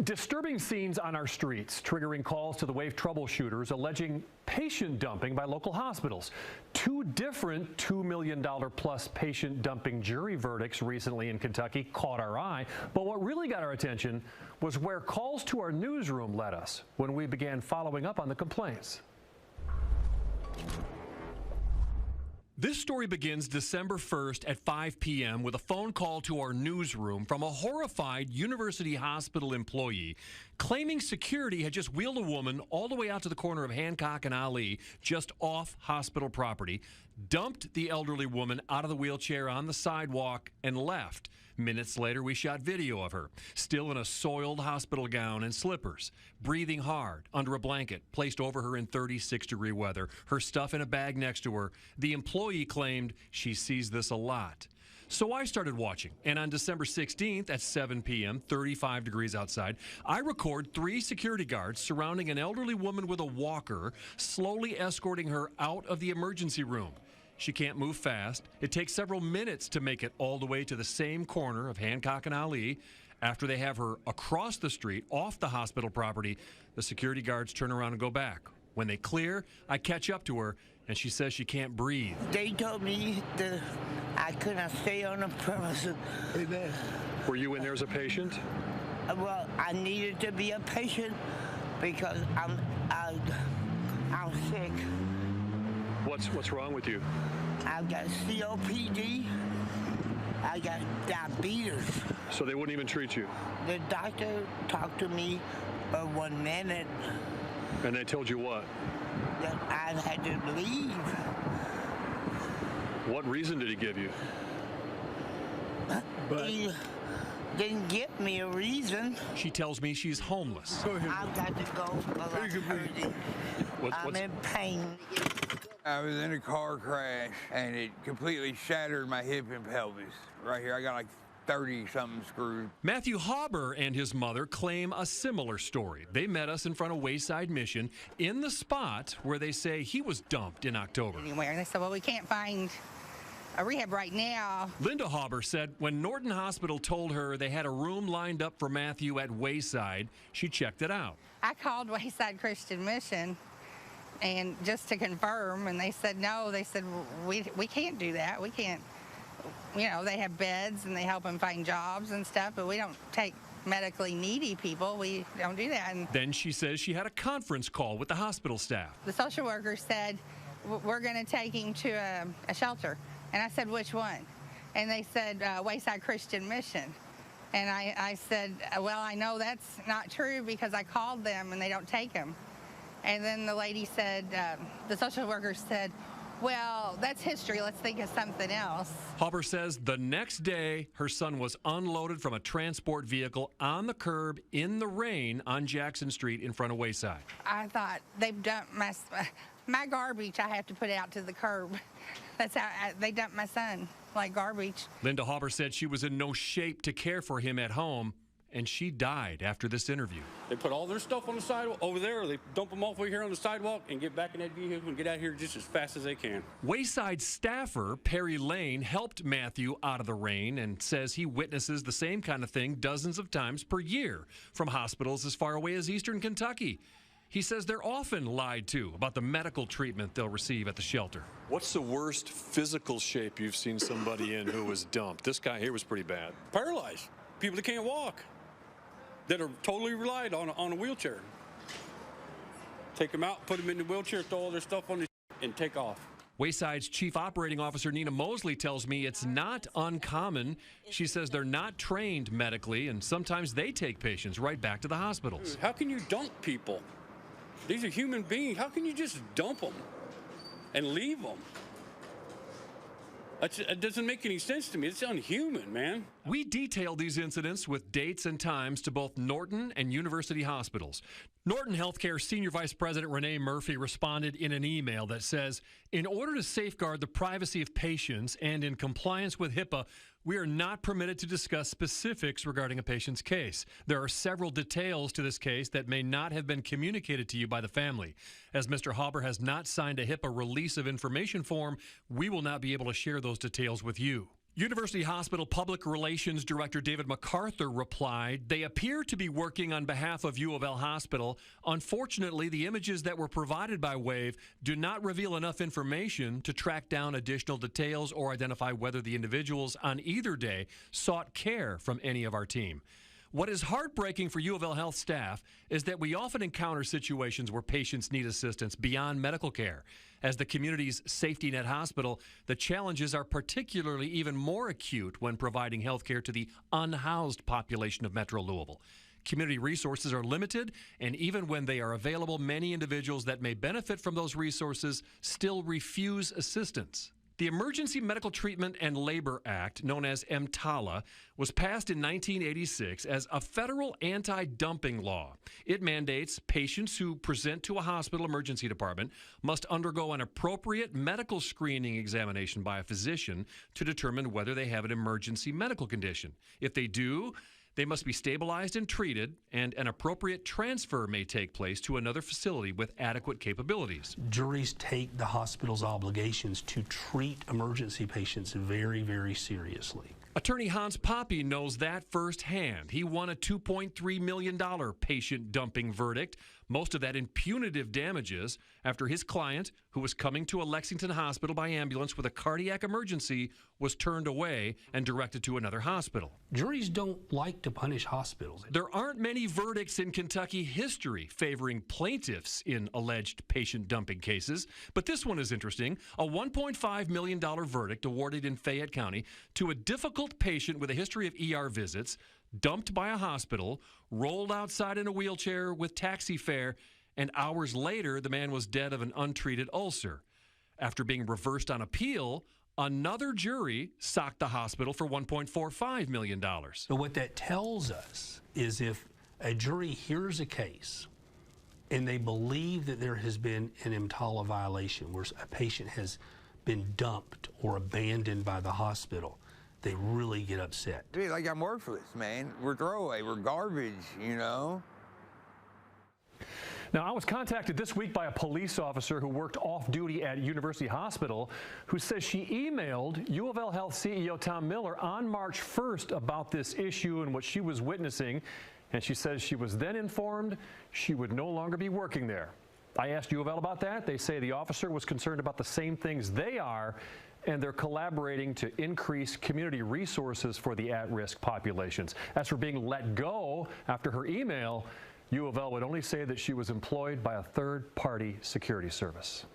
Disturbing scenes on our streets, triggering calls to the WAVE troubleshooters alleging patient dumping by local hospitals. Two different $2 million plus patient dumping jury verdicts recently in Kentucky caught our eye. But what really got our attention was where calls to our newsroom led us when we began following up on the complaints. This story begins December 1st at 5 p.m. with a phone call to our newsroom from a horrified University Hospital employee claiming security had just wheeled a woman all the way out to the corner of Hancock and Ali, just off hospital property, dumped the elderly woman out of the wheelchair on the sidewalk, and left. Minutes later, we shot video of her, still in a soiled hospital gown and slippers, breathing hard under a blanket placed over her in 36-degree weather, her stuff in a bag next to her. The employee claimed she sees this a lot. So I started watching, and on December 16th at 7 p.m., 35 degrees outside, I record 3 security guards surrounding an elderly woman with a walker, slowly escorting her out of the emergency room. She can't move fast. It takes several minutes to make it all the way to the same corner of Hancock and Ali. After they have her across the street, off the hospital property, the security guards turn around and go back. When they clear, I catch up to her, and she says she can't breathe. They told me that I couldn't stay on the premises. Amen. Were you in there as a patient? Well, I needed to be a patient because I'm sick. What's wrong with you? I've got COPD. I got diabetes. So they wouldn't even treat you? The doctor talked to me for 1 minute. And they told you what? That I had to leave. What reason did he give you? He didn't give me a reason. She tells me she's homeless. I've got to go because I'm hurting. I'm in pain. I was in a car crash, and it completely shattered my hip and pelvis. Right here, I got like 30-something screwed. Matthew Hauber and his mother claim a similar story. They met us in front of Wayside Mission in the spot where they say he was dumped in October. Anywhere. And they said, well, we can't find a rehab right now. Linda Hauber said when Norton Hospital told her they had a room lined up for Matthew at Wayside, she checked it out. I called Wayside Christian Mission and just to confirm, and they said no. They said we can't do that. We can't. You know, they have beds and they help them find jobs and stuff, but we don't take medically needy people. We don't do that. And then she says she had a conference call with the hospital staff. The social worker said, we're going to take him to a shelter. And I said, which one? And they said, Wayside Christian Mission. And I said, well, I know that's not true because I called them and they don't take him. And then the lady said, the social worker said, well, that's history. Let's think of something else. Hauber says the next day, her son was unloaded from a transport vehicle on the curb in the rain on Jackson Street in front of Wayside. I thought they've dumped my garbage. I have to put out to the curb. That's how they dumped my son, like garbage. Linda Hauber said she was in no shape to care for him at home, and she died after this interview. They put all their stuff on the sidewalk over there, they dump them off over here on the sidewalk and get back in that vehicle and get out here just as fast as they can. Wayside staffer Perry Lane helped Matthew out of the rain and says he witnesses the same kind of thing dozens of times per year from hospitals as far away as Eastern Kentucky. He says they're often lied to about the medical treatment they'll receive at the shelter. What's the worst physical shape you've seen somebody in who was dumped? This guy here was pretty bad. Paralyzed. People that can't walk, that are totally relied on a wheelchair. Take them out, put them in the wheelchair, throw all their stuff on the and take off. Wayside's Chief Operating Officer Nina Mosley tells me it's not uncommon. She says they're not trained medically, and sometimes they take patients right back to the hospitals. How can you dump people? These are human beings. How can you just dump them and leave them? It doesn't make any sense to me. It's unhuman, man. We detailed these incidents with dates and times to both Norton and University hospitals. Norton Healthcare Senior Vice President Renee Murphy responded in an email that says, in order to safeguard the privacy of patients and in compliance with HIPAA, we are not permitted to discuss specifics regarding a patient's case. There are several details to this case that may not have been communicated to you by the family. As Mr. Hauber has not signed a HIPAA release of information form, we will not be able to share those details with you. University Hospital Public Relations Director David MacArthur replied, "They appear to be working on behalf of U of L Hospital. Unfortunately, the images that were provided by WAVE do not reveal enough information to track down additional details or identify whether the individuals on either day sought care from any of our team." What is heartbreaking for U of L Health staff is that we often encounter situations where patients need assistance beyond medical care. As the community's safety net hospital, the challenges are particularly even more acute when providing health care to the unhoused population of Metro Louisville. Community resources are limited, and even when they are available, many individuals that may benefit from those resources still refuse assistance. The Emergency Medical Treatment and Labor Act, known as EMTALA, was passed in 1986 as a federal anti-dumping law. It mandates patients who present to a hospital emergency department must undergo an appropriate medical screening examination by a physician to determine whether they have an emergency medical condition. If they do, they must be stabilized and treated, and an appropriate transfer may take place to another facility with adequate capabilities. Juries take the hospital's obligations to treat emergency patients very, very seriously. Attorney Hans Poppe knows that firsthand. He won a $2.3 million patient dumping verdict, most of that in punitive damages, after his client, who was coming to a Lexington hospital by ambulance with a cardiac emergency, was turned away and directed to another hospital. Juries don't like to punish hospitals. There aren't many verdicts in Kentucky history favoring plaintiffs in alleged patient dumping cases, but this one is interesting. A $1.5 million verdict awarded in Fayette County to a difficult patient with a history of ER visits, dumped by a hospital, rolled outside in a wheelchair with taxi fare, and hours later, the man was dead of an untreated ulcer. After being reversed on appeal, another jury socked the hospital for $1.45 million. So what that tells us is if a jury hears a case and they believe that there has been an EMTALA violation where a patient has been dumped or abandoned by the hospital, they really get upset. Dude, like, I'm worthless, man. We're throwaway. We're garbage, you know? Now, I was contacted this week by a police officer who worked off-duty at University Hospital who says she emailed U of L Health CEO Tom Miller on March 1st about this issue and what she was witnessing, and she says she was then informed she would no longer be working there. I asked U of L about that. They say the officer was concerned about the same things they are, and they're collaborating to increase community resources for the at-risk populations. As for being let go after her email, U of L would only say that she was employed by a third-party security service.